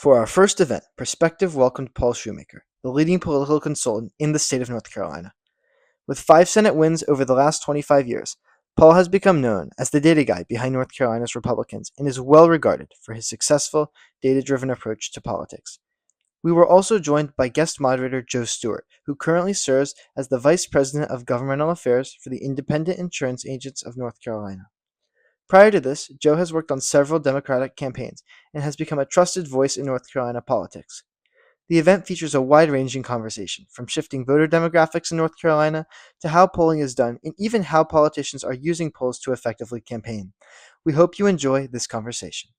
For our first event, Perspective welcomed Paul Shumaker, the leading political consultant in the state of North Carolina. With 5 Senate wins over the last 25 years, Paul has become known as the data guy behind North Carolina's Republicans and is well regarded for his successful, data-driven approach to politics. We were also joined by guest moderator Joe Stewart, who currently serves as the Vice President of Governmental Affairs for the Independent Insurance Agents of North Carolina. Prior to this, Joe has worked on several Democratic campaigns and has become a trusted voice in North Carolina politics. The event features a wide-ranging conversation, from shifting voter demographics in North Carolina to how polling is done and even how politicians are using polls to effectively campaign. We hope you enjoy this conversation.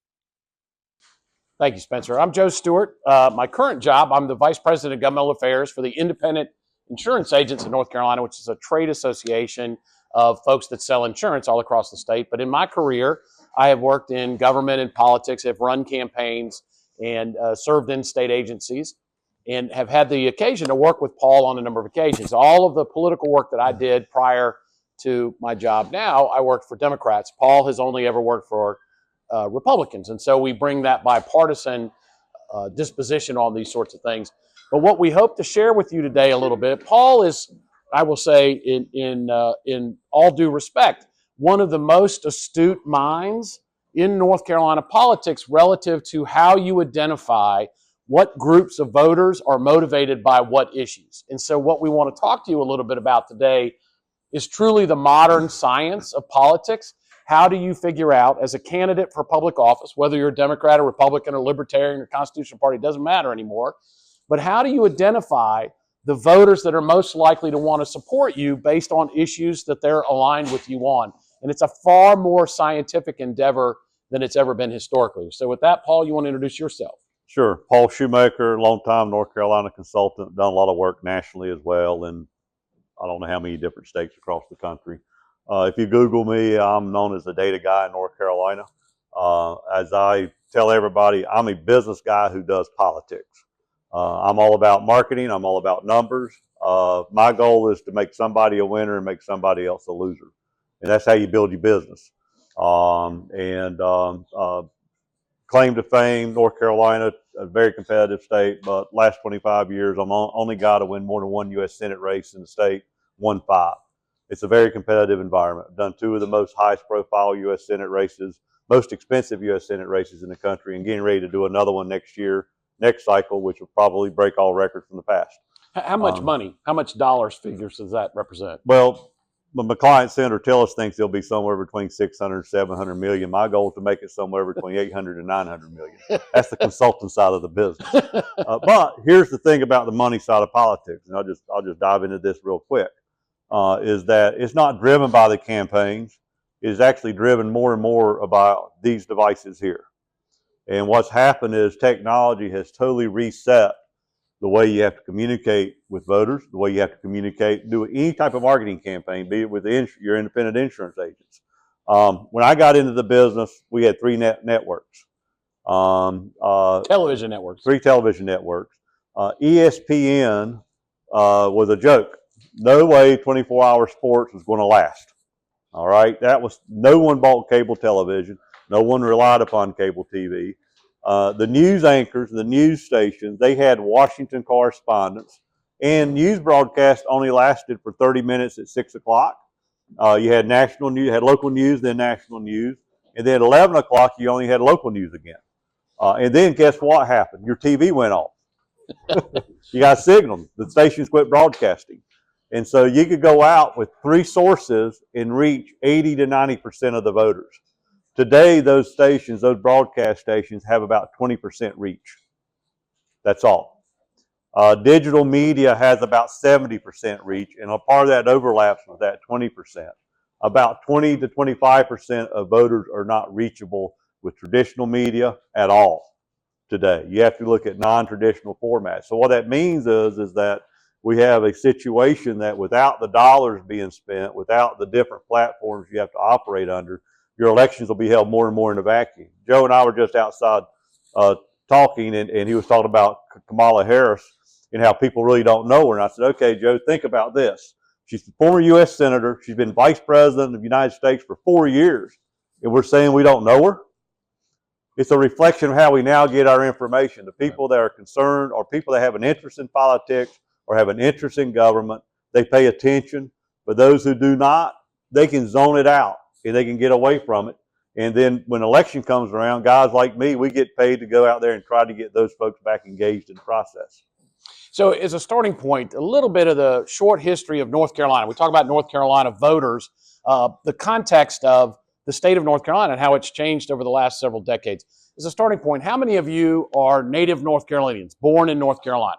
Thank you, Spencer. I'm Joe Stewart. My current job, I'm the Vice President of Governmental Affairs for the Independent Insurance Agents of North Carolina, which is a trade association of folks that sell insurance all across the state. But in my career, I have worked in government and politics, have run campaigns, and served in state agencies, and have had the occasion to work with Paul on a number of occasions. All of the political work that I did prior to my job now, I worked for Democrats. Paul has only ever worked for Republicans. And so we bring that bipartisan disposition on these sorts of things. But what we hope to share with you today a little bit, Paul is, I will say in all due respect, one of the most astute minds in North Carolina politics relative to how you identify what groups of voters are motivated by what issues. And so what we want to talk to you a little bit about today is truly the modern science of politics. How do you figure out, as a candidate for public office, whether you're a Democrat or Republican or Libertarian or Constitutional Party, it doesn't matter anymore, but how do you identify the voters that are most likely to want to support you based on issues that they're aligned with you on? And it's a far more scientific endeavor than it's ever been historically. So with that, Paul, you want to introduce yourself? Sure. Paul Shumaker, longtime North Carolina consultant, done a lot of work nationally as well, and I don't know how many different states across the country. If you Google me, I'm known as the data guy in North Carolina. As I tell everybody, I'm a business guy who does politics. I'm all about marketing. I'm all about numbers. My goal is to make somebody a winner and make somebody else a loser. And that's how you build your business. Claim to fame, North Carolina, a very competitive state, but last 25 years, I'm only guy to win more than one U.S. Senate race in the state, won 5. It's a very competitive environment. I've done 2 of the most highest profile U.S. Senate races, most expensive U.S. Senate races in the country, and getting ready to do another one next year, next cycle, which will probably break all records from the past. How much money, how much dollars figures does that represent? Well, my client Senator Tillis thinks it'll be somewhere between 600 and 700 million. My goal is to make it somewhere between 800 and 900 million. That's the consultant side of the business. But here's the thing about the money side of politics, and I'll just dive into this real quick. Is that it's not driven by the campaigns. It is actually driven more and more about these devices here. And what's happened is technology has totally reset the way you have to communicate with voters, the way you have to communicate, do any type of marketing campaign, be it with your independent insurance agents. When I got into the business, we had 3 networks. Television networks. 3 television networks. ESPN was a joke. No way 24-hour sports was going to last. All right, no one bought cable television. No one relied upon cable TV. The news anchors, the news stations, they had Washington correspondents, and news broadcasts only lasted for 30 minutes at 6 o'clock. You had national news, you had local news, then national news, and then at 11 o'clock you only had local news again. And then guess what happened? Your TV went off. You got signaled. The stations quit broadcasting. And so you could go out with 3 sources and reach 80 to 90% of the voters. Today, those stations, those broadcast stations, have about 20% reach. That's all. Digital media has about 70% reach, and a part of that overlaps with that 20%. About 20 to 25% of voters are not reachable with traditional media at all today. You have to look at non-traditional formats. So what that means is that we have a situation that without the dollars being spent, without the different platforms you have to operate under, your elections will be held more and more in a vacuum. Joe and I were just outside talking, and he was talking about Kamala Harris and how people really don't know her. And I said, okay, Joe, think about this. She's the former U.S. Senator. She's been Vice President of the United States for 4 years, and we're saying we don't know her? It's a reflection of how we now get our information. The people that are concerned or people that have an interest in politics or have an interest in government, they pay attention. But those who do not, they can zone it out and they can get away from it. And then when election comes around, guys like me, we get paid to go out there and try to get those folks back engaged in the process. So as a starting point, a little bit of the short history of North Carolina. We talk about North Carolina voters, the context of the state of North Carolina and how it's changed over the last several decades. As a starting point, how many of you are native North Carolinians, born in North Carolina?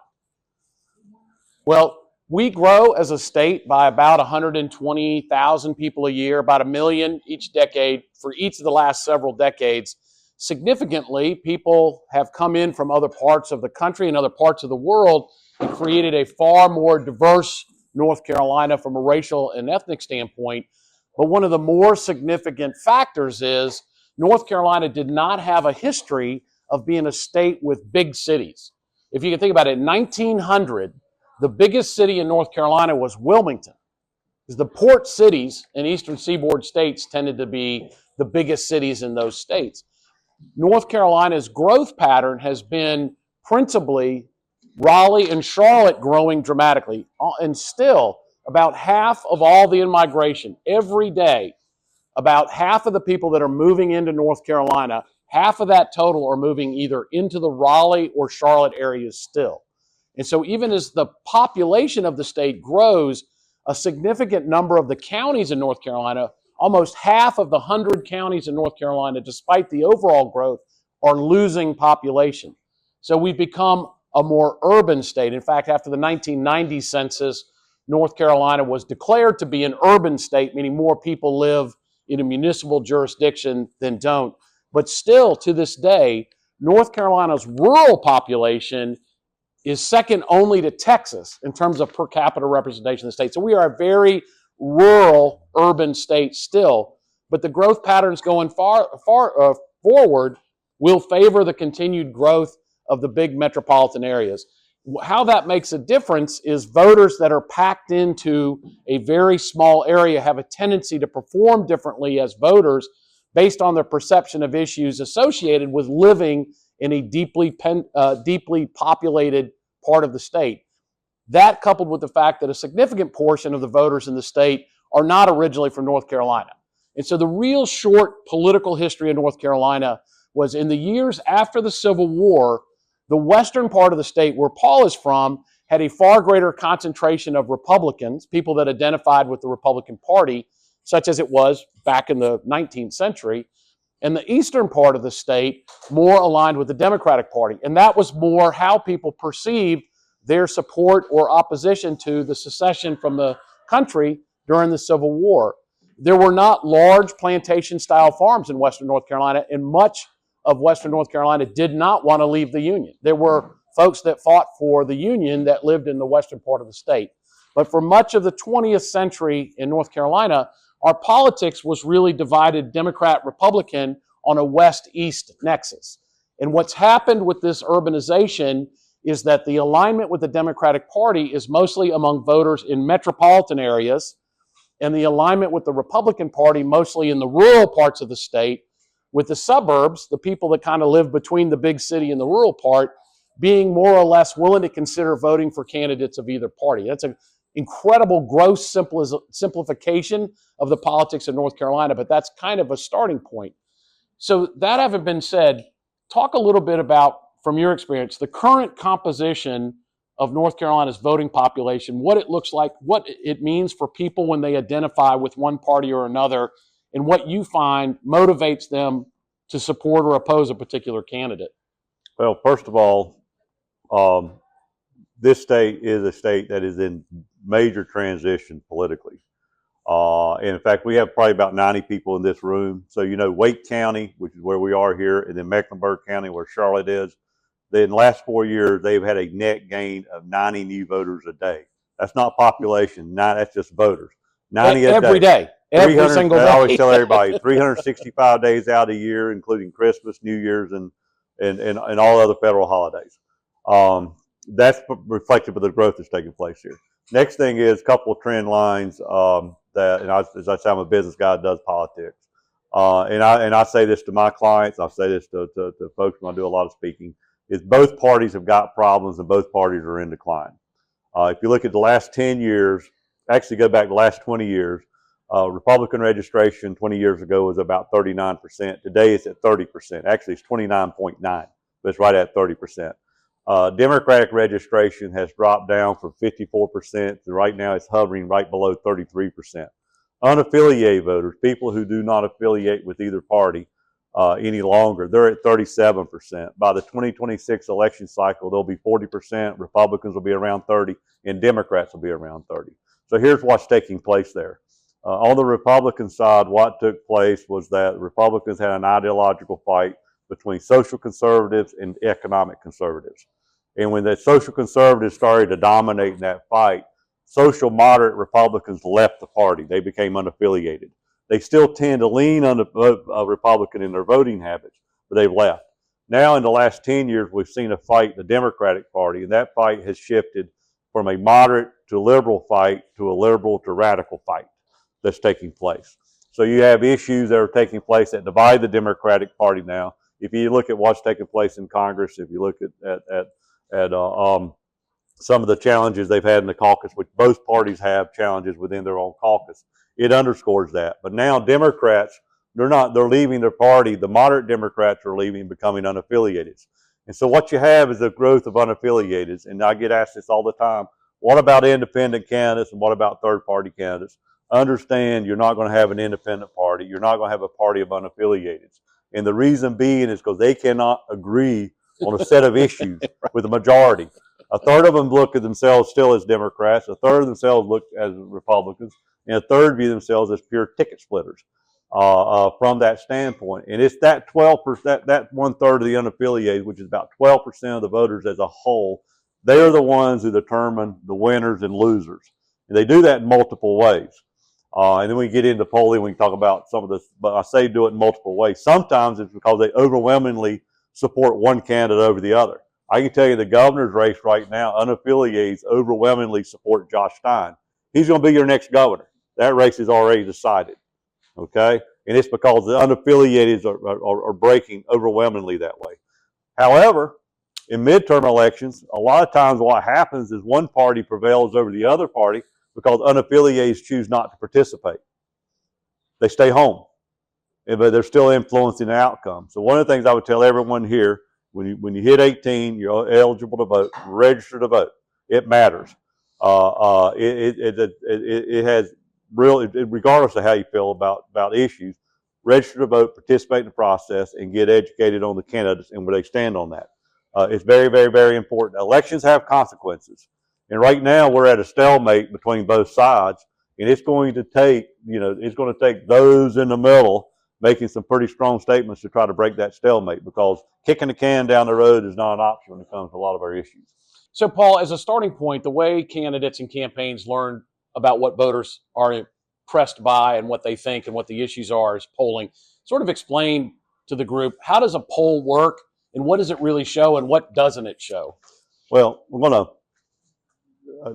Well, we grow as a state by about 120,000 people a year, about 1 million each decade for each of the last several decades. Significantly, people have come in from other parts of the country and other parts of the world and created a far more diverse North Carolina from a racial and ethnic standpoint. But one of the more significant factors is North Carolina did not have a history of being a state with big cities. If you can think about it, in 1900, the biggest city in North Carolina was Wilmington, because the port cities in eastern seaboard states tended to be the biggest cities in those states. North Carolina's growth pattern has been principally Raleigh and Charlotte growing dramatically. And still, about half of all the in-migration every day, about half of the people that are moving into North Carolina, half of that total are moving either into the Raleigh or Charlotte areas still. And so even as the population of the state grows, a significant number of the counties in North Carolina, almost half of the 100 counties in North Carolina, despite the overall growth, are losing population. So we've become a more urban state. In fact, after the 1990 census, North Carolina was declared to be an urban state, meaning more people live in a municipal jurisdiction than don't. But still, to this day, North Carolina's rural population is second only to Texas in terms of per capita representation of the state. So we are a very rural, urban state still, but the growth patterns going forward will favor the continued growth of the big metropolitan areas. How that makes a difference is voters that are packed into a very small area have a tendency to perform differently as voters based on their perception of issues associated with living in a deeply populated part of the state. That, coupled with the fact that a significant portion of the voters in the state are not originally from North Carolina. And so the real short political history of North Carolina was in the years after the Civil War, the western part of the state where Paul is from had a far greater concentration of Republicans, people that identified with the Republican Party, such as it was back in the 19th century. And the eastern part of the state more aligned with the Democratic Party. And that was more how people perceived their support or opposition to the secession from the country during the Civil War. There were not large plantation-style farms in western North Carolina, and much of western North Carolina did not want to leave the Union. There were folks that fought for the Union that lived in the western part of the state. But for much of the 20th century in North Carolina, our politics was really divided Democrat-Republican on a west-east nexus. And what's happened with this urbanization is that the alignment with the Democratic Party is mostly among voters in metropolitan areas, and the alignment with the Republican Party mostly in the rural parts of the state, with the suburbs, the people that kind of live between the big city and the rural part, being more or less willing to consider voting for candidates of either party. That's an incredible gross simplification of the politics of North Carolina, but that's kind of a starting point. So that having been said, talk a little bit about, from your experience, the current composition of North Carolina's voting population, what it looks like, what it means for people when they identify with one party or another, and what you find motivates them to support or oppose a particular candidate. Well, first of all, this state is a state that is in major transition politically. And in fact, we have probably about 90 people in this room. So, you know, Wake County, which is where we are here, and then Mecklenburg County, where Charlotte is, in the last 4 years, they've had a net gain of 90 new voters a day. That's not population. That's just voters. 90 every day. Every single day. I always tell everybody 365 days out a year, including Christmas, New Year's, and all other federal holidays. That's reflective of the growth that's taking place here. Next thing is a couple of trend lines that, and as I say, I'm a business guy that does politics. And I say this to my clients, I say this to folks when I do a lot of speaking, is both parties have got problems and both parties are in decline. If you look at the last 10 years, actually go back the last 20 years, Republican registration 20 years ago was about 39%. Today it's at 30%. Actually, it's 29.9, but it's right at 30%. Democratic registration has dropped down from 54% to right now it's hovering right below 33%. Unaffiliated voters, people who do not affiliate with either party any longer, they're at 37%. By the 2026 election cycle, they'll be 40%, Republicans will be around 30%, and Democrats will be around 30%. So here's what's taking place there. On the Republican side, what took place was that Republicans had an ideological fight between social conservatives and economic conservatives. And when the social conservatives started to dominate in that fight, social moderate Republicans left the party. They became unaffiliated. They still tend to lean on the Republican in their voting habits, but they've left. Now in the last 10 years, we've seen a fight in the Democratic Party, and that fight has shifted from a moderate to liberal fight to a liberal to radical fight that's taking place. So you have issues that are taking place that divide the Democratic Party now. If you look at what's taking place in Congress, if you look at some of the challenges they've had in the caucus, which both parties have challenges within their own caucus, it underscores that. But now Democrats, they're leaving their party. The moderate Democrats are leaving, becoming unaffiliated. And so what you have is the growth of unaffiliated. And I get asked this all the time, what about independent candidates and what about third-party candidates? Understand you're not going to have an independent party. You're not going to have a party of unaffiliated. And the reason being is because they cannot agree on a set of issues with the majority. A third of them look at themselves still as Democrats. A third of themselves look as Republicans. And a third view themselves as pure ticket splitters from that standpoint. And it's that 12%, that 1/3 of the unaffiliated, which is about 12% of the voters as a whole, they are the ones who determine the winners and losers. And they do that in multiple ways. And then we get into polling, we can talk about some of this, but I say do it in multiple ways. Sometimes it's because they overwhelmingly support one candidate over the other. I can tell you the governor's race right now, unaffiliated overwhelmingly support Josh Stein. He's going to be your next governor. That race is already decided, okay? And it's because the unaffiliated are breaking overwhelmingly that way. However, in midterm elections, a lot of times what happens is one party prevails over the other party because unaffiliated choose not to participate. They stay home, but they're still influencing the outcome. So one of the things I would tell everyone here, when you hit 18, you're eligible to vote, register to vote. It matters. It has real, regardless of how you feel about issues, register to vote, participate in the process, and get educated on the candidates and where they stand on that. It's very, very, very important. Elections have consequences. And right now we're at a stalemate between both sides, and it's going to take, it's going to take those in the middle making some pretty strong statements to try to break that stalemate, because kicking the can down the road is not an option when it comes to a lot of our issues. So, Paul, as a starting point, the way candidates and campaigns learn about what voters are impressed by and what they think and what the issues are is polling. Sort of explain to the group, how does a poll work and what does it really show and what doesn't it show? Well, we're going to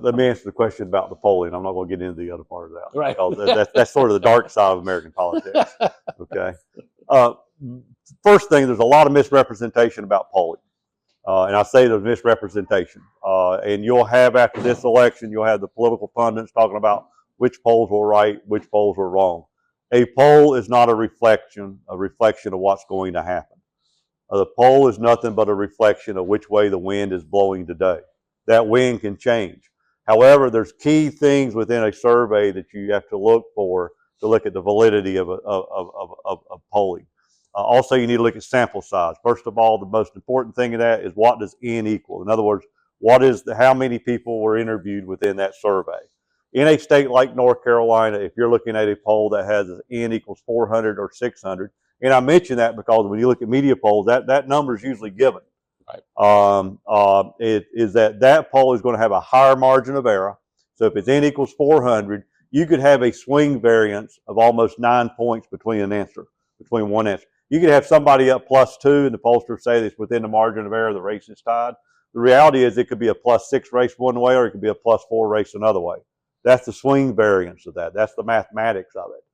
let me answer the question about the polling. I'm not going to get into the other part of that. Right. Because that's sort of the dark side of American politics. Okay. First thing, there's a lot of misrepresentation about polling. And I say there's misrepresentation. And you'll have, after this election, you'll have the political pundits talking about which polls were right, which polls were wrong. A poll is not a reflection of what's going to happen. The poll is nothing but a reflection of which way the wind is blowing today. That wind can change. However, there's key things within a survey that you have to look for to look at the validity of polling. Also, you need to look at sample size. First of all, the most important thing in that is what does N equal? In other words, how many people were interviewed within that survey? In a state like North Carolina, if you're looking at a poll that has N equals 400 or 600, and I mention that because when you look at media polls, that number is usually given. Right. It is that poll is going to have a higher margin of error. So if it's N equals 400, you could have a swing variance of almost 9 points between one answer. You could have somebody up +2 and the pollsters say it's within the margin of error, the race is tied. The reality is it could be a +6 race one way or it could be a +4 race another way. That's the swing variance of that. That's the mathematics of it.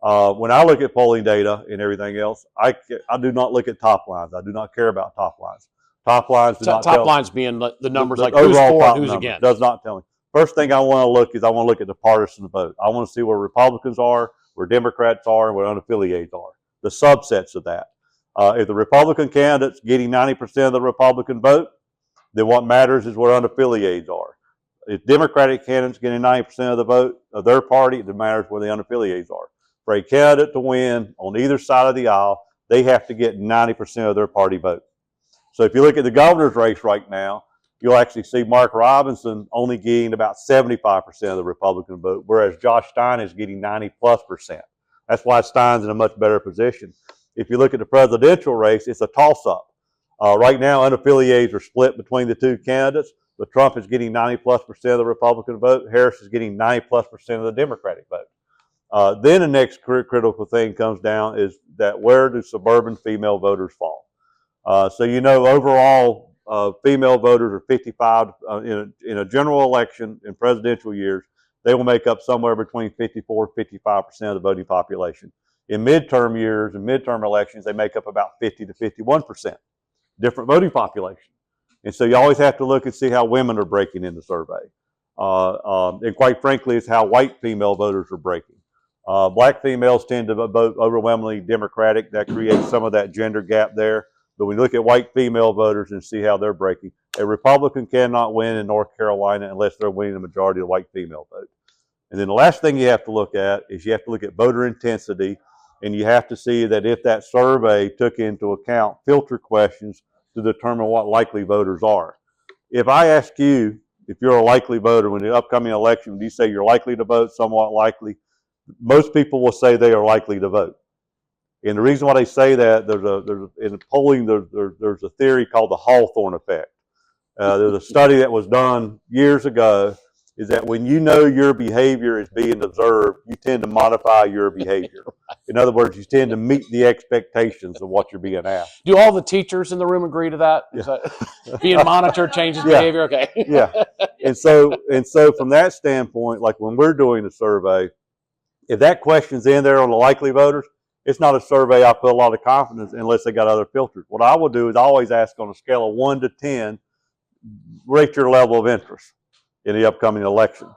When I look at polling data and everything else, I do not look at top lines. I do not care about top lines. Top lines do not Top tell lines being the numbers the like who's overall for top and who's numbers. against. Does not tell me. First thing I want to look is I want to look at the partisan vote. I want to see where Republicans are, where Democrats are, and where unaffiliated are. The subsets of that. If the Republican candidate's getting 90% of the Republican vote, then what matters is where unaffiliated are. If Democratic candidates getting 90% of the vote of their party, it matters where the unaffiliated are. For a candidate to win on either side of the aisle, they have to get 90% of their party vote. So if you look at the governor's race right now, you'll actually see Mark Robinson only getting about 75% of the Republican vote, whereas Josh Stein is getting 90+%. That's why Stein's in a much better position. If you look at the presidential race, it's a toss-up. Right now, unaffiliated are split between the two candidates, but Trump is getting 90+% of the Republican vote. Harris is getting 90+% of the Democratic vote. Then the next critical thing comes down is that where do suburban female voters fall? So overall, female voters are 55 in a general election in presidential years. They will make up somewhere between 54 and 55% of the voting population. In midterm years and midterm elections, they make up about 50 to 51%. Different voting population. And so you always have to look and see how women are breaking in the survey. And quite frankly, it's how white female voters are breaking. Black females tend to vote overwhelmingly Democratic. That creates some of that gender gap there. But when you look at white female voters and see how they're breaking, a Republican cannot win in North Carolina unless they're winning the majority of the white female vote. And then the last thing you have to look at is you have to look at voter intensity, and you have to see that if that survey took into account filter questions to determine what likely voters are. If I ask you if you're a likely voter in the upcoming election, do you say you're likely to vote, somewhat likely? Most people will say they are likely to vote. And the reason why they say that, in polling, there's a theory called the Hawthorne effect. There's a study that was done years ago, is that when you know your behavior is being observed, you tend to modify your behavior. In other words, you tend to meet the expectations of what you're being asked. Do all the teachers in the room agree to that? Is that being monitored changes behavior? Okay. Yeah. And so from that standpoint, like when we're doing a survey, if that question's in there on the likely voters, it's not a survey I put a lot of confidence in unless they got other filters. What I will do is always ask on a scale of 1 to 10, rate your level of interest in the upcoming election.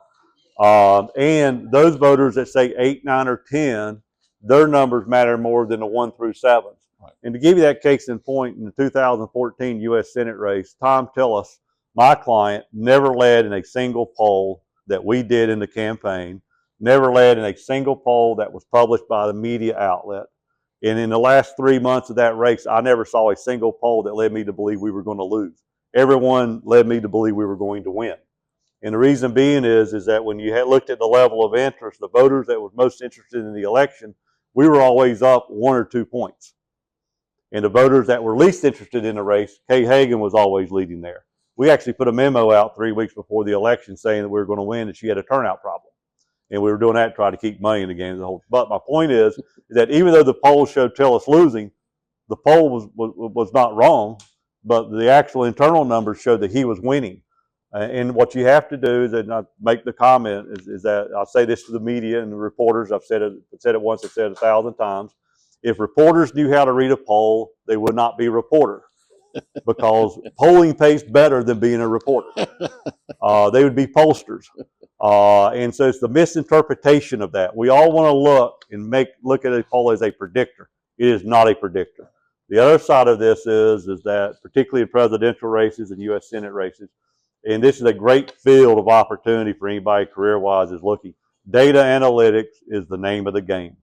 And those voters that say 8, 9, or 10, their numbers matter more than the 1 through 7s. Right. And to give you that case in point, in the 2014 U.S. Senate race, Tom Tillis, my client, never led in a single poll that we did in the campaign, never led in a single poll that was published by the media outlet. And in the last 3 months of that race, I never saw a single poll that led me to believe we were going to lose. Everyone led me to believe we were going to win. And the reason being is that when you had looked at the level of interest, the voters that was most interested in the election, we were always up 1 or 2 points. And the voters that were least interested in the race, Kay Hagan was always leading there. We actually put a memo out 3 weeks before the election saying that we were going to win and she had a turnout problem. And we were doing that to try to keep money in the game. But my point is that even though the polls showed Tillis losing, the poll was not wrong, but the actual internal numbers showed that he was winning. And what you have to do is, and I make the comment, is that I'll say this to the media and the reporters. I've said it once, I've said it 1,000 times. If reporters knew how to read a poll, they would not be reporters, because polling pays better than being a reporter. They would be pollsters. And so it's the misinterpretation of that. We all want to look at a poll as a predictor. It is not a predictor. The other side of this is that, particularly in presidential races and U.S. Senate races, and this is a great field of opportunity for anybody career-wise is looking. Data analytics is the name of the game.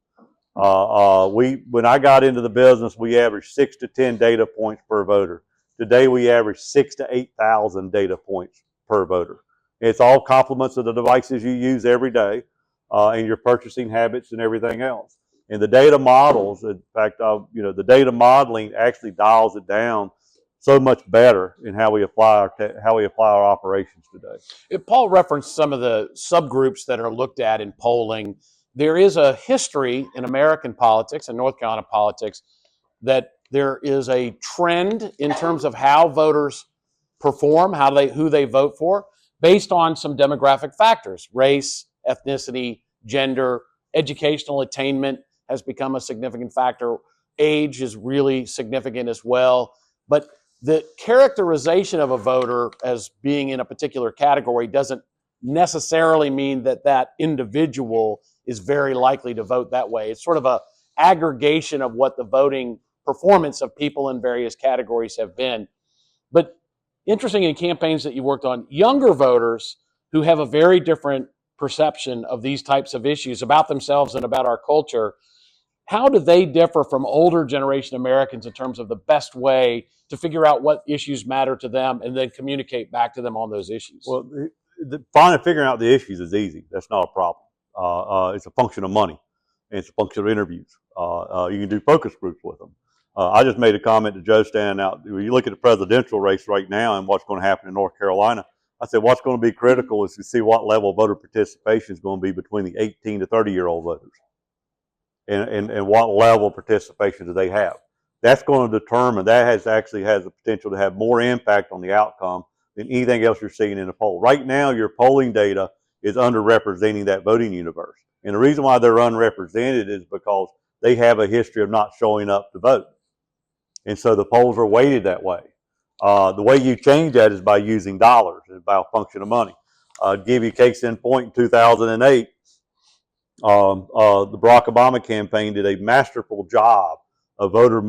When I got into the business, we averaged 6 to 10 data points per voter. Today, we average 6,000 to 8,000 data points per voter. It's all complements of the devices you use every day, and your purchasing habits and everything else. And the data models, in fact, the data modeling actually dials it down so much better in how we apply our operations today. Paul referenced some of the subgroups that are looked at in polling. There is a history in American politics and North Carolina politics that there is a trend in terms of how voters perform, who they vote for, based on some demographic factors: race, ethnicity, gender, educational attainment, has become a significant factor. Age is really significant as well. But the characterization of a voter as being in a particular category doesn't necessarily mean that that individual is very likely to vote that way. It's sort of a aggregation of what the voting performance of people in various categories have been. But interesting, in campaigns that you worked on, younger voters who have a very different perception of these types of issues about themselves and about our culture, how do they differ from older generation Americans in terms of the best way to figure out what issues matter to them and then communicate back to them on those issues? Well, figuring out the issues is easy. That's not a problem. It's a function of money, and it's a function of interviews. You can do focus groups with them. I just made a comment to Joe standing out. When you look at the presidential race right now and what's going to happen in North Carolina, I said what's going to be critical is to see what level of voter participation is going to be between the 18 to 30-year-old voters, and what level of participation do they have. That's going to determine, that actually has the potential to have more impact on the outcome than anything else you're seeing in a poll. Right now, your polling data is underrepresenting that voting universe. And the reason why they're unrepresented is because they have a history of not showing up to vote. And so the polls are weighted that way. The way you change that is by using dollars. It's by a function of money. To give you a case in point, in 2008, the Barack Obama campaign did a masterful job of voter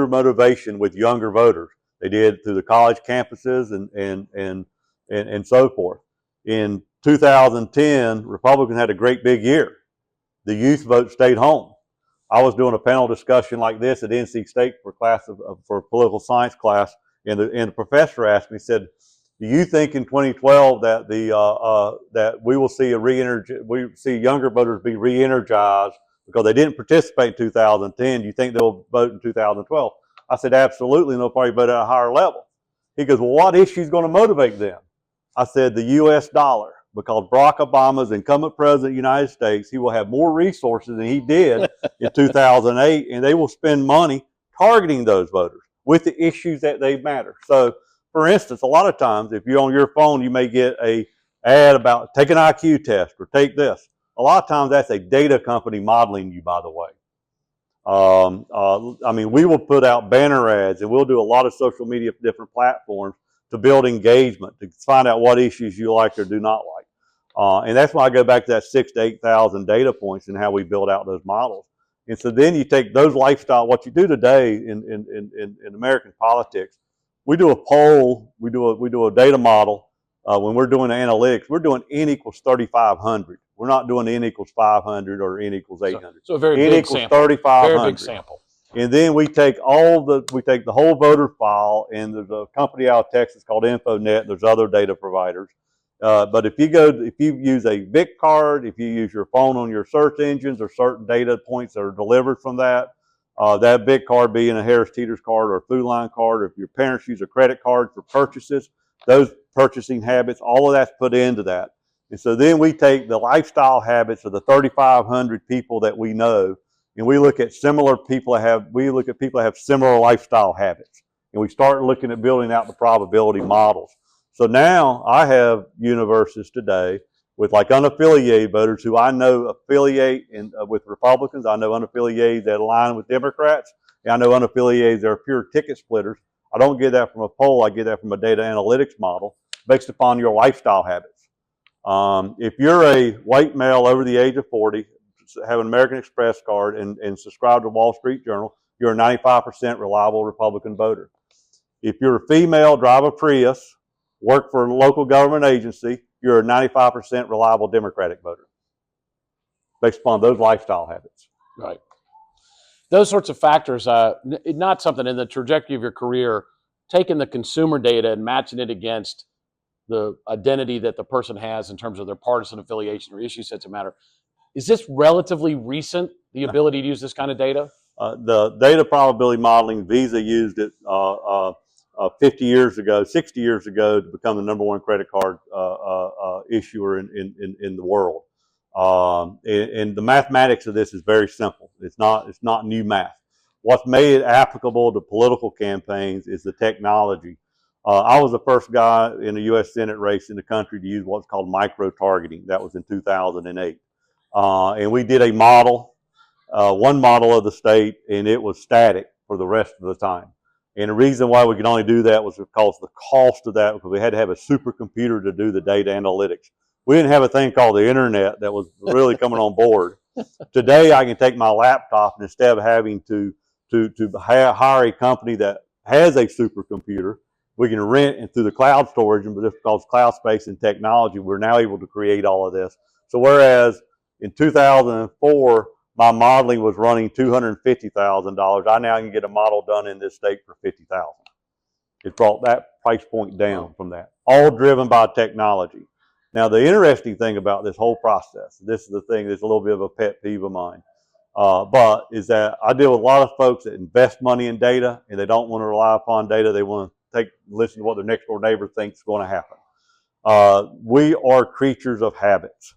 motivation with younger voters. They did through the college campuses and so forth. In 2010, Republicans had a great big year. The youth vote stayed home. I was doing a panel discussion like this at NC State for a political science class, and the professor asked me, said, "Do you think in 2012 that that we will see younger voters be re-energized because they didn't participate in 2010? Do you think they'll vote in 2012?" I said, "Absolutely, and they'll probably vote at a higher level." He goes, "Well, what issue is going to motivate them?" I said, "The U.S. dollar, because Barack Obama's incumbent president of the United States, he will have more resources than he did in 2008, and they will spend money targeting those voters with the issues that they matter." So, for instance, a lot of times, if you're on your phone, you may get a ad about take an IQ test or take this. A lot of times, that's a data company modeling you, by the way. I mean, we will put out banner ads, and we'll do a lot of social media, different platforms to build engagement, to find out what issues you like or do not like. And that's why I go back to that 6,000 to 8,000 data points and how we build out those models. And so then you take those lifestyle, what you do today in American politics, we do a poll, we do a data model. When we're doing the analytics, we're doing N equals 3,500. We're not doing N equals 500 or N equals 800. So a very N big equals sample. 3,500. Very big sample. And then we take the whole voter file, and there's a company out of Texas called InfoNet. There's other data providers. But if you use a VIC card, if you use your phone on your search engines, or certain data points that are delivered from that VIC card being a Harris Teeter's card or a Food Line card, or if your parents use a credit card for purchases, those purchasing habits, all of that's put into that. And so then we take the lifestyle habits of the 3,500 people that we know, and we look at people that have similar lifestyle habits, and we start looking at building out the probability models. So now I have universes today with like unaffiliated voters who I know affiliate with Republicans. I know unaffiliated that align with Democrats, and I know unaffiliated that are pure ticket splitters. I don't get that from a poll. I get that from a data analytics model based upon your lifestyle habits. If you're a white male over the age of 40, have an American Express card, and subscribe to Wall Street Journal, you're a 95% reliable Republican voter. If you're a female, drive a Prius, work for a local government agency, you're a 95% reliable Democratic voter based upon those lifestyle habits. Right. Those sorts of factors, not something in the trajectory of your career, taking the consumer data and matching it against the identity that the person has in terms of their partisan affiliation or issue sets that matter. Is this relatively recent, the ability to use this kind of data? The data probability modeling, Visa used it 50 years ago, 60 years ago, to become the #1 credit card issuer in the world. And the mathematics of this is very simple. It's not new math. What's made it applicable to political campaigns is the technology. I was the first guy in a U.S. Senate race in the country to use what's called micro-targeting. That was in 2008. And we did a model. one model of the state, and it was static for the rest of the time. And the reason why we could only do that was because the cost of that, because we had to have a supercomputer to do the data analytics. We didn't have a thing called the internet that was really coming on board. Today, I can take my laptop, and instead of having to hire a company that has a supercomputer, we can rent and through the cloud storage, and just because cloud space and technology, we're now able to create all of this. So whereas in 2004, my modeling was running $250,000, I now can get a model done in this state for $50,000. It brought that price point down from that, all driven by technology. Now, the interesting thing about this whole process, this is the thing that's a little bit of a pet peeve of mine, but is that I deal with a lot of folks that invest money in data, and they don't want to rely upon data. They want to listen to what their next door neighbor thinks is going to happen. We are creatures of habits.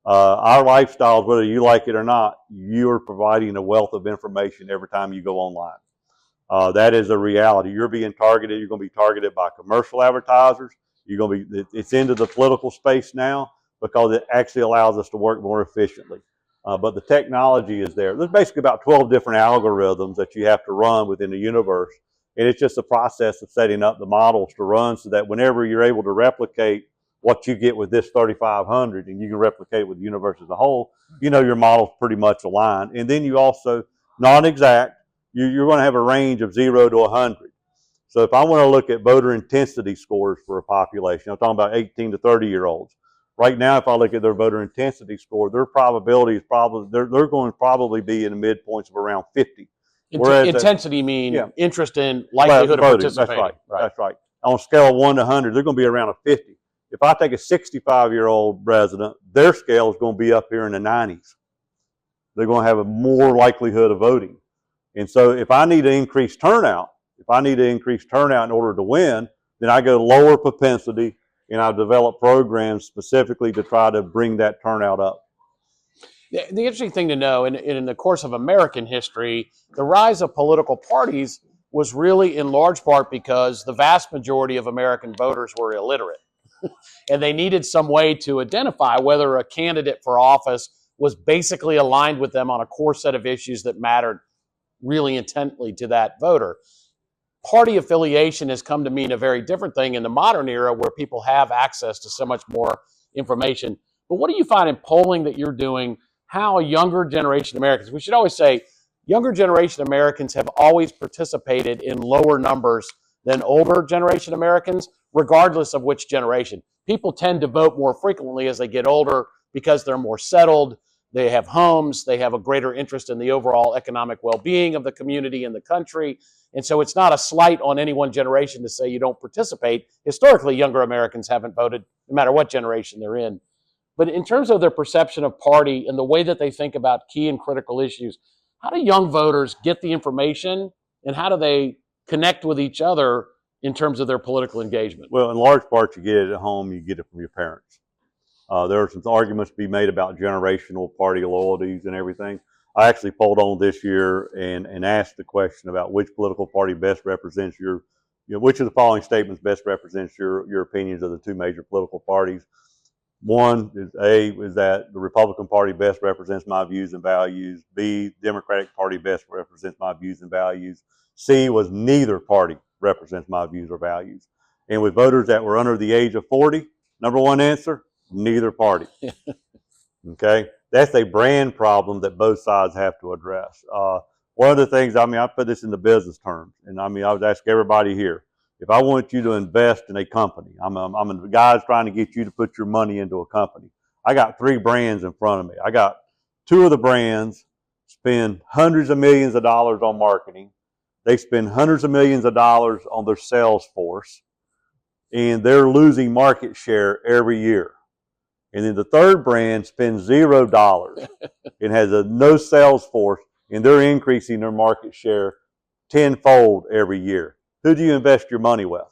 Our lifestyles, whether you like it or not, you are providing a wealth of information every time you go online. That is a reality. You're being targeted. You're going to be targeted by commercial advertisers. It's into the political space now because it actually allows us to work more efficiently. But the technology is there. There's basically about 12 different algorithms that you have to run within the universe. And it's just a process of setting up the models to run so that whenever you're able to replicate what you get with this 3,500 and you can replicate with the universe as a whole, you know your model's pretty much aligned. And then you also, not exact, you're going to have a range of 0 to 100. So if I want to look at voter intensity scores for a population, I'm talking about 18 to 30-year-olds. Right now, if I look at their voter intensity score, their probability is probably, they're going to probably be in the midpoints of around 50. Intensity mean interest in likelihood of participating. That's right. That's right. On a scale of 1 to 100, they're going to be around a 50. If I take a 65-year-old resident, their scale is going to be up here in the 90s. They're going to have a more likelihood of voting. And so if I need to increase turnout, in order to win, then I go lower propensity, and I develop programs specifically to try to bring that turnout up. The interesting thing to know, in the course of American history, the rise of political parties was really in large part because the vast majority of American voters were illiterate. And they needed some way to identify whether a candidate for office was basically aligned with them on a core set of issues that mattered really intently to that voter. Party affiliation has come to mean a very different thing in the modern era where people have access to so much more information. But what do you find in polling that you're doing, how a younger generation of Americans, we should always say younger generation Americans have always participated in lower numbers than older generation Americans, regardless of which generation. People tend to vote more frequently as they get older because they're more settled, they have homes, they have a greater interest in the overall economic well-being of the community and the country. And so it's not a slight on any one generation to say you don't participate. Historically, younger Americans haven't voted, no matter what generation they're in. But in terms of their perception of party and the way that they think about key and critical issues, how do young voters get the information, and how do they connect with each other in terms of their political engagement? Well, in large part, you get it at home, you get it from your parents. There are some arguments to be made about generational party loyalties and everything. I actually polled on this year and asked the question about which political party best represents which of the following statements best represents your opinions of the two major political parties. One is that the Republican Party best represents my views and values. B, Democratic Party best represents my views and values. C was neither party represents my views or values. And with voters that were under the age of 40, number one answer, neither party. Okay? That's a brand problem that both sides have to address. One of the things, I put this into business terms, and I would ask everybody here, if I want you to invest in a company, I'm a guy that's trying to get you to put your money into a company. I got 3 brands in front of me. I got 2 of the brands spend hundreds of millions of dollars on marketing. They spend hundreds of millions of dollars on their sales force, and they're losing market share every year. And then the third brand spends $0 and has no sales force, and they're increasing their market share tenfold every year. Who do you invest your money with?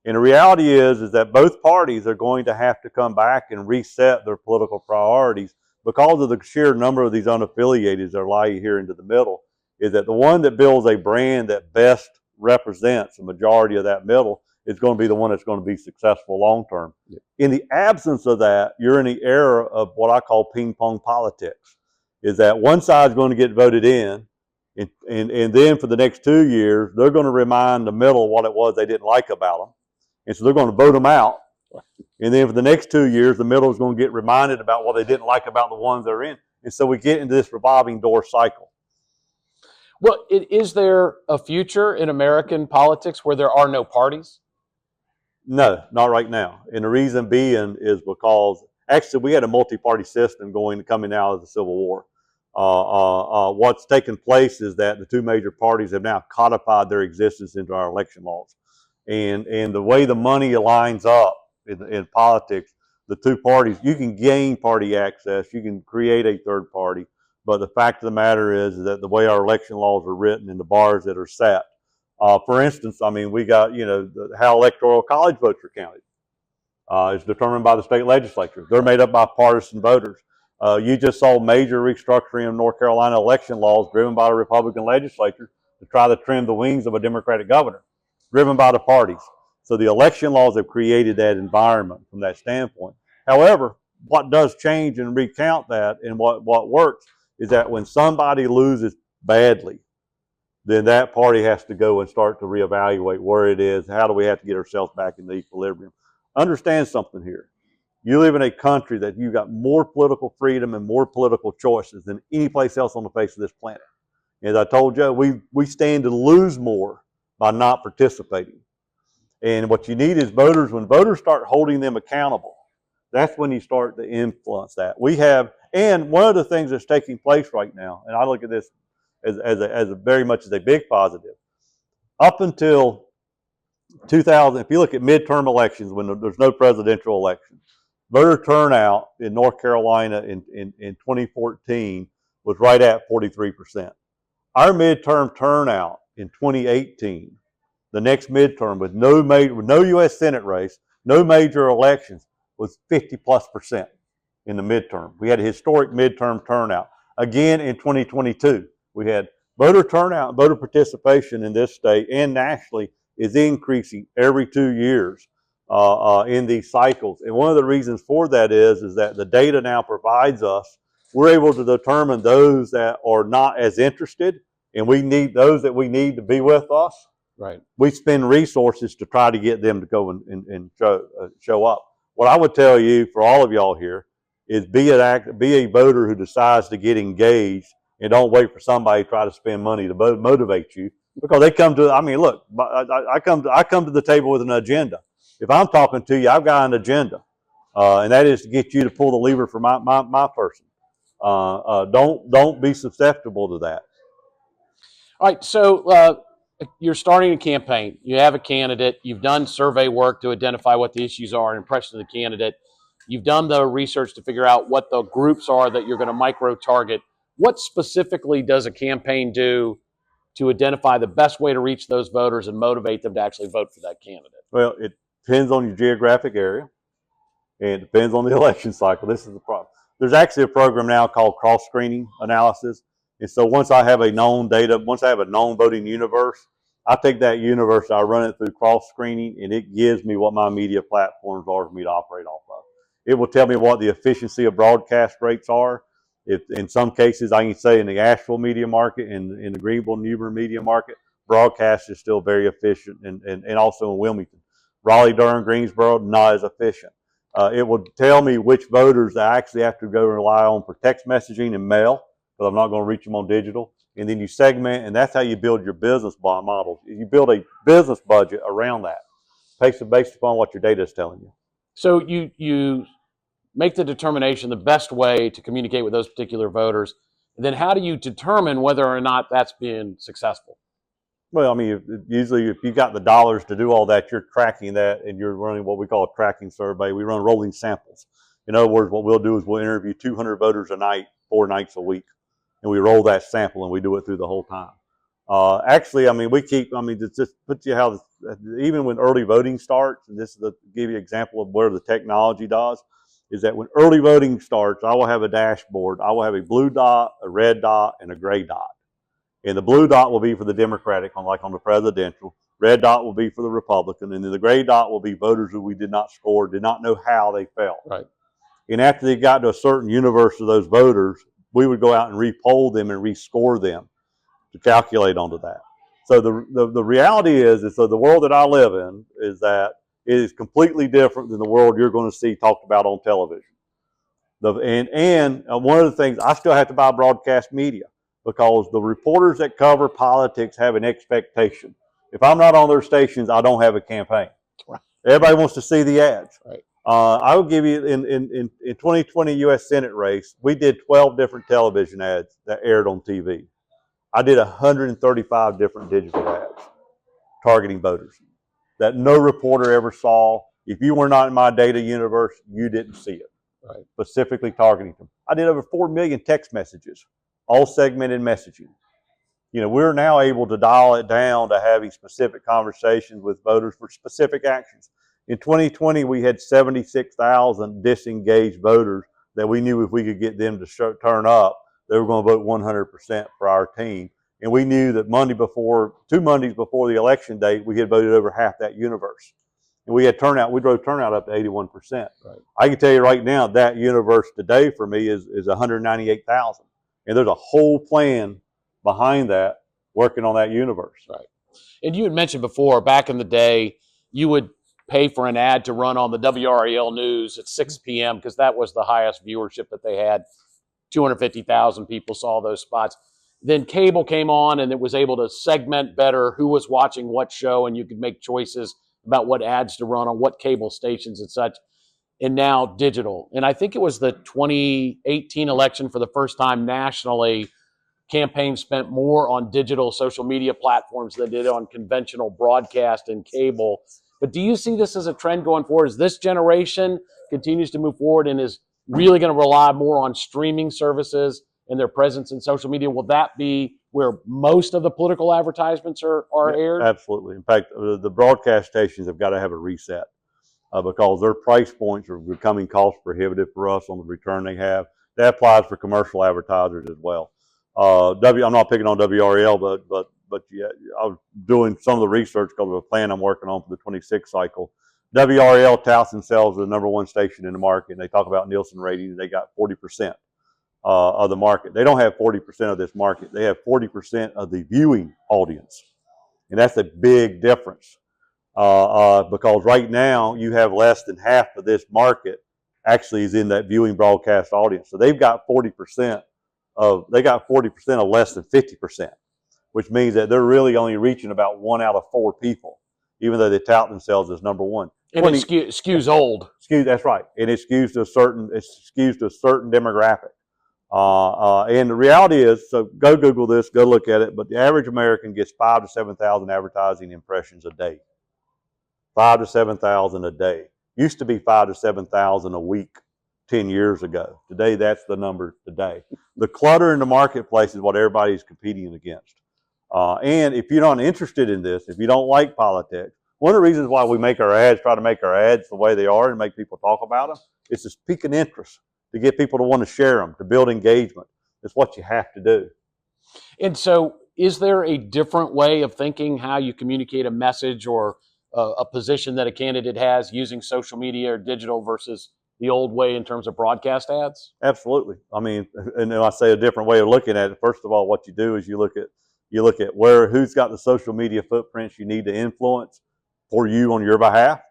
And the reality is that both parties are going to have to come back and reset their political priorities because of the sheer number of these unaffiliated that lie here into the middle, is that the one that builds a brand that best represents the majority of that middle is going to be the one that's going to be successful long term. Yeah. In the absence of that, you're in the era of what I call ping pong politics. is that one side's going to get voted in, and then for the next 2 years, they're going to remind the middle what it was they didn't like about them. And so they're going to vote them out. And then for the next 2 years, the middle is going to get reminded about what they didn't like about the ones they're in. And so we get into this revolving door cycle. Well, is there a future in American politics where there are no parties? No, not right now. And the reason being is because actually we had a multi-party system coming out of the Civil War. What's taken place is that the two major parties have now codified their existence into our election laws. And the way the money lines up in politics, the two parties, you can gain party access, you can create a third party, but the fact of the matter is that the way our election laws are written and the bars that are set, for instance, I mean, we got, how electoral college votes are counted is determined by the state legislature. They're made up by partisan voters. You just saw major restructuring of North Carolina election laws driven by the Republican legislature to try to trim the wings of a Democratic governor, driven by the parties. So the election laws have created that environment from that standpoint. However, what does change and recount that and what works is that when somebody loses badly, then that party has to go and start to reevaluate where it is. How do we have to get ourselves back into equilibrium? Understand something here. You live in a country that you've got more political freedom and more political choices than any place else on the face of this planet. As I told you, we stand to lose more by not participating. And what you need is voters. When voters start holding them accountable, that's when you start to influence that. And one of the things that's taking place right now, and I look at this as very much as a big positive. Up until 2000, if you look at midterm elections when there's no presidential election, voter turnout in North Carolina in 2014 was right at 43%. Our midterm turnout in 2018, the next midterm with no U.S. Senate race, no major elections, was 50+% in the midterm. We had a historic midterm turnout. Again in 2022. We had voter turnout and voter participation in this state and nationally is increasing every 2 years in these cycles. And one of the reasons for that is that the data now provides us, we're able to determine those that are not as interested, and we need those that we need to be with us. Right. We spend resources to try to get them to go and show up. What I would tell you for all of y'all here is be a voter who decides to get engaged. And don't wait for somebody to try to spend money to motivate you, because they come to. I mean, look, I come to the table with an agenda. If I'm talking to you, I've got an agenda, and that is to get you to pull the lever for my person. Don't be susceptible to that. All right. So you're starting a campaign. You have a candidate. You've done survey work to identify what the issues are and impression of the candidate. You've done the research to figure out what the groups are that you're going to micro target. What specifically does a campaign do to identify the best way to reach those voters and motivate them to actually vote for that candidate? Well, it depends on your geographic area, and it depends on the election cycle. This is the problem. There's actually a program now called cross-screening analysis. And so once I have a known voting universe, I take that universe, I run it through cross-screening, and it gives me what my media platforms are for me to operate off of. It will tell me what the efficiency of broadcast rates are. If in some cases, I can say in the Asheville media market and in the Greenville-Newbern media market, broadcast is still very efficient, and also in Wilmington. Raleigh, Durham, Greensboro, not as efficient. It will tell me which voters I actually have to go rely on for text messaging and mail, because I'm not going to reach them on digital. And then you segment, and that's how you build your business models. You build a business budget around that, based upon what your data is telling you. So you make the determination the best way to communicate with those particular voters. And then how do you determine whether or not that's been successful? Well, I mean, usually if you got the dollars to do all that, you're tracking that, and you're running what we call a tracking survey. We run rolling samples. In other words, what we'll do is we'll interview 200 voters a night, 4 nights a week, and we roll that sample, and we do it through the whole time. Actually, I mean, it's just put you how, even when early voting starts, and this is to give you an example of where the technology does, is that when early voting starts, I will have a dashboard. I will have a blue dot, a red dot, and a gray dot. And the blue dot will be for the Democratic, like on the presidential. Red dot will be for the Republican. And then the gray dot will be voters who we did not score, did not know how they felt. Right. And after they got to a certain universe of those voters, we would go out and re-poll them and rescore them to calculate onto that. So the reality is so the world that I live in is that it is completely different than the world you're going to see talked about on television. And one of the things, I still have to buy broadcast media because the reporters that cover politics have an expectation. If I'm not on their stations, I don't have a campaign. Right. Everybody wants to see the ads. Right. I will give you, in 2020 U.S. Senate race, we did 12 different television ads that aired on TV. I did 135 different digital ads targeting voters that no reporter ever saw. If you were not in my data universe, you didn't see it. Right. Specifically targeting them. I did over 4 million text messages, all segmented messaging. We're now able to dial it down to having specific conversations with voters for specific actions. In 2020, we had 76,000 disengaged voters that we knew if we could get them to turn up, they were going to vote 100% for our team. And we knew that 2 Mondays before the election date, we had voted over half that universe. And we drove turnout up to 81%. Right. I can tell you right now, that universe today for me is 198,000. And there's a whole plan behind that working on that universe. Right. And you had mentioned before, back in the day, you would pay for an ad to run on the WRAL news at 6 p.m. because that was the highest viewership that they had. 250,000 people saw those spots. Then cable came on and it was able to segment better who was watching what show, and you could make choices about what ads to run on what cable stations and such. And now digital. And I think it was the 2018 election for the first time nationally, campaigns spent more on digital social media platforms than did on conventional broadcast and cable. But do you see this as a trend going forward? As this generation continues to move forward and is really going to rely more on streaming services and their presence in social media, will that be where most of the political advertisements are aired? Absolutely. In fact, the broadcast stations have got to have a reset because their price points are becoming cost prohibitive for us on the return they have. That applies for commercial advertisers as well. I'm not picking on WRL, but yeah, I was doing some of the research because of a plan I'm working on for the 26 cycle. WRL touts themselves as the #1 station in the market, and they talk about Nielsen ratings. They got 40% of the market. They don't have 40% of this market. They have 40% of the viewing audience, and that's a big difference because right now you have less than half of this market actually is in that viewing broadcast audience. So they've got 40% of less than 50%, which means that they're really only reaching about 1 out of 4 people, even though they tout themselves as #1. And it skews old. That's right, and it skews to a certain demographic. And the reality is, so go Google this, go look at it. But the average American gets 5,000 to 7,000 advertising impressions a day. 5,000 to 7,000 a day. Used to be 5,000 to 7,000 a week 10 years ago. Today, that's the number today. The clutter in the marketplace is what everybody's competing against. And if you're not interested in this, if you don't like politics, one of the reasons why we try to make our ads the way they are and make people talk about them, is to pique an interest, to get people to want to share them, to build engagement. It's what you have to do. And so is there a different way of thinking how you communicate a message or a position that a candidate has using social media or digital versus the old way in terms of broadcast ads? Absolutely. I mean, and I say a different way of looking at it. First of all, what you do is you look at who's got the social media footprints you need to influence for you on your behalf,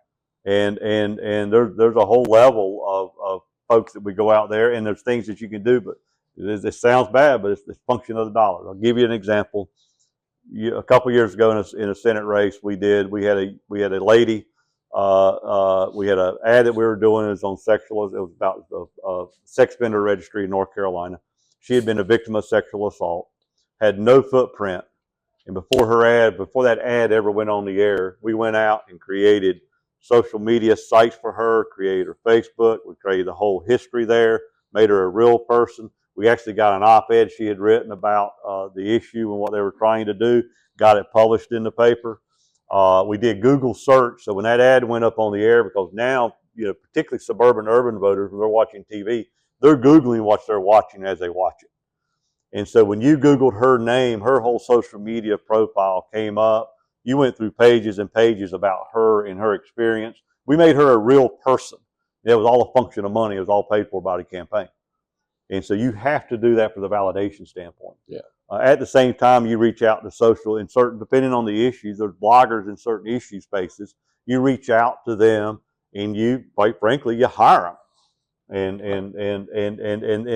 and there's a whole level of folks that we go out there, and there's things that you can do, but it sounds bad, but it's the function of the dollar. I'll give you an example. A couple years ago in a Senate race, we had a lady. We had an ad that we were doing. It was on sexual. It was about the sex offender registry in North Carolina. She had been a victim of sexual assault, had no footprint, and before that ad ever went on the air, we went out and created social media sites for her, created her Facebook. We created the whole history there, made her a real person. We actually got an op-ed she had written about the issue and what they were trying to do, got it published in the paper. We did Google search, so when that ad went up on the air, because now, particularly suburban urban voters, when they're watching TV, they're Googling what they're watching as they watch it. And so when you Googled her name, her whole social media profile came up. You went through pages and pages about her and her experience. We made her a real person. It was all a function of money. It was all paid for by the campaign. And so you have to do that for the validation standpoint. Yeah. At the same time, you reach out to social in certain, depending on the issues, there's bloggers in certain issue spaces. You reach out to them and you, quite frankly, you hire them. And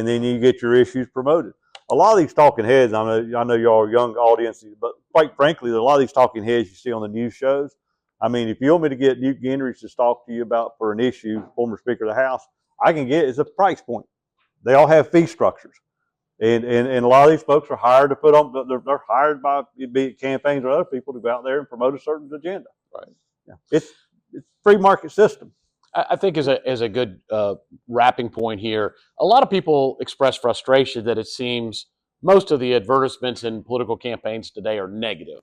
then you get your issues promoted. A lot of these talking heads, I know y'all are young audiences, but quite frankly, a lot of these talking heads you see on the news shows. I mean, if you want me to get Newt Gingrich to talk to you about for an issue, former Speaker of the House, I can get it's a price point. They all have fee structures, and a lot of these folks are hired to put on. They're hired by be it campaigns or other people to go out there and promote a certain agenda. Right. Yeah. It's free market system. I think as a good wrapping point here, a lot of people express frustration that it seems most of the advertisements in political campaigns today are negative.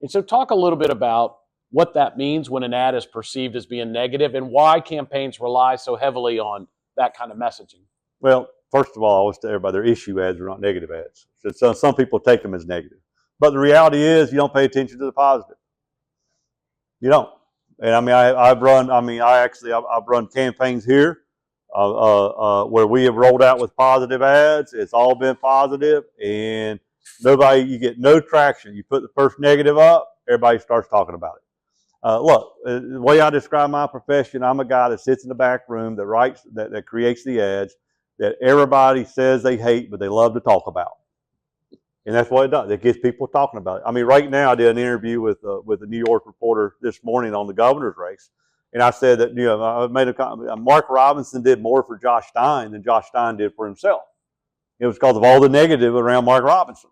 And so talk a little bit about what that means when an ad is perceived as being negative and why campaigns rely so heavily on that kind of messaging. Well, first of all, I always tell everybody their issue ads are not negative ads. So some people take them as negative. But the reality is you don't pay attention to the positive. You don't. And I mean, I've run campaigns here where we have rolled out with positive ads. It's all been positive, and you get no traction. You put the first negative up, everybody starts talking about it. Look, the way I describe my profession, I'm a guy that sits in the back room that writes, that creates the ads that everybody says they hate, but they love to talk about. And that's what it does. It gets people talking about it. I mean, right now I did an interview with a New York reporter this morning on the governor's race. And I said that, I made a comment. Mark Robinson did more for Josh Stein than Josh Stein did for himself. It was because of all the negative around Mark Robinson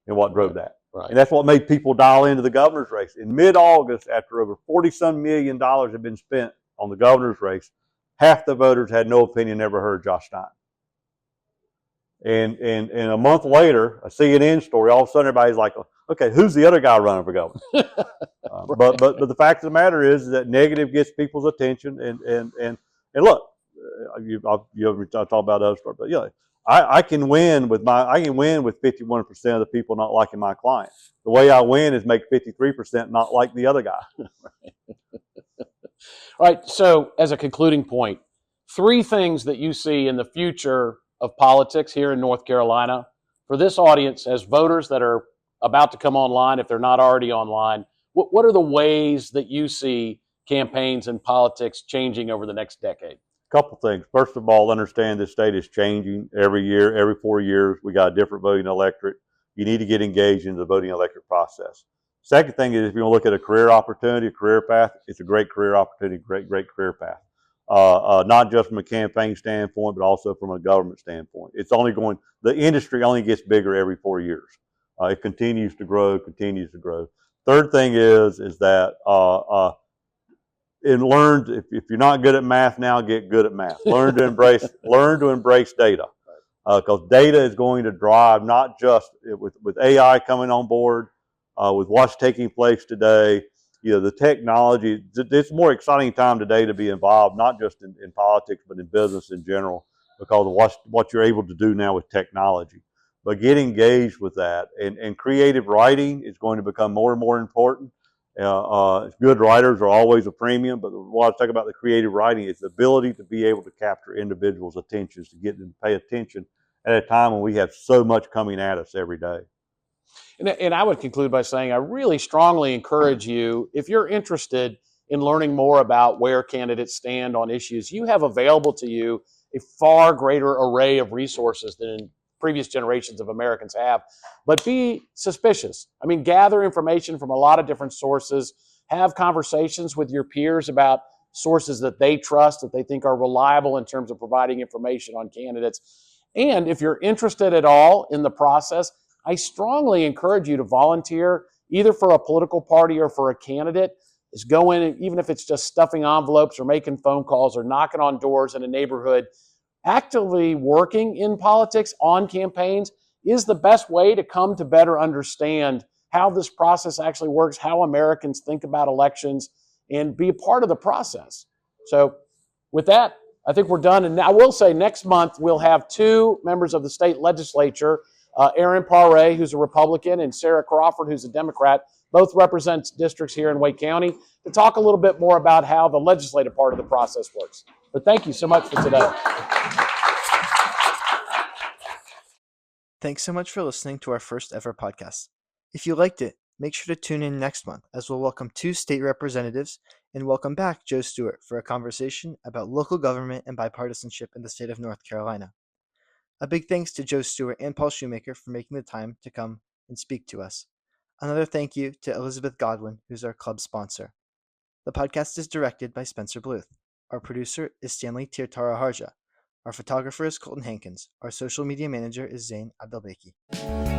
and what drove that. Right. And that's what made people dial into the governor's race. In mid-August, after over $40-some million had been spent on the governor's race, half the voters had no opinion, never heard Josh Stein. And a month later, a CNN story, all of a sudden everybody's like, okay, who's the other guy running for governor? Right. But the fact of the matter is that negative gets people's attention. And look, you talk about other stuff, but I can win with 51% of the people not liking my client. The way I win is make 53% not like the other guy. Right. All right. So as a concluding point, 3 things that you see in the future of politics here in North Carolina for this audience as voters that are about to come online, if they're not already online. What are the ways that you see campaigns and politics changing over the next decade? Couple things. First of all, understand this state is changing every year. Every 4 years, we got a different voting electorate. You need to get engaged in the voting electorate process. Second thing is, if you want to look at a career opportunity, a career path, it's a great career opportunity, great career path. Not just from a campaign standpoint, but also from a government standpoint. The industry only gets bigger every 4 years. It continues to grow. Third thing is that if you're not good at math now, get good at math. Learn to embrace data, because data is going to drive, not just with AI coming on board, with what's taking place today. The technology, it's a more exciting time today to be involved, not just in politics, but in business in general, because of what you're able to do now with technology. But get engaged with that, and creative writing is going to become more and more important. Good writers are always a premium, but what I talk about the creative writing is the ability to be able to capture individuals' attentions, to get them to pay attention at a time when we have so much coming at us every day. And I would conclude by saying I really strongly encourage you, if you're interested in learning more about where candidates stand on issues, you have available to you a far greater array of resources than previous generations of Americans have. But be suspicious. I mean, gather information from a lot of different sources. Have conversations with your peers about sources that they trust, that they think are reliable in terms of providing information on candidates. And if you're interested at all in the process, I strongly encourage you to volunteer either for a political party or for a candidate. Is go in, even if it's just stuffing envelopes or making phone calls or knocking on doors in a neighborhood. Actively working in politics on campaigns is the best way to come to better understand how this process actually works, how Americans think about elections, and be a part of the process. So with that, I think we're done. And I will say next month we'll have 2 members of the state legislature, Aaron Paré, who's a Republican, and Sarah Crawford, who's a Democrat, both represent districts here in Wake County, to talk a little bit more about how the legislative part of the process works. But thank you so much for today. Thanks so much for listening to our first ever podcast. If you liked it, make sure to tune in next month as we'll welcome 2 state representatives and welcome back Joe Stewart for a conversation about local government and bipartisanship in the state of North Carolina. A big thanks to Joe Stewart and Paul Shumaker for making the time to come and speak to us. Another thank you to Elizabeth Godwin, who's our club sponsor. The podcast is directed by Spencer Bluth. Our producer is Stanley Tirtara Harja. Our photographer is Colton Hankins. Our social media manager is Zain Abdelbeki.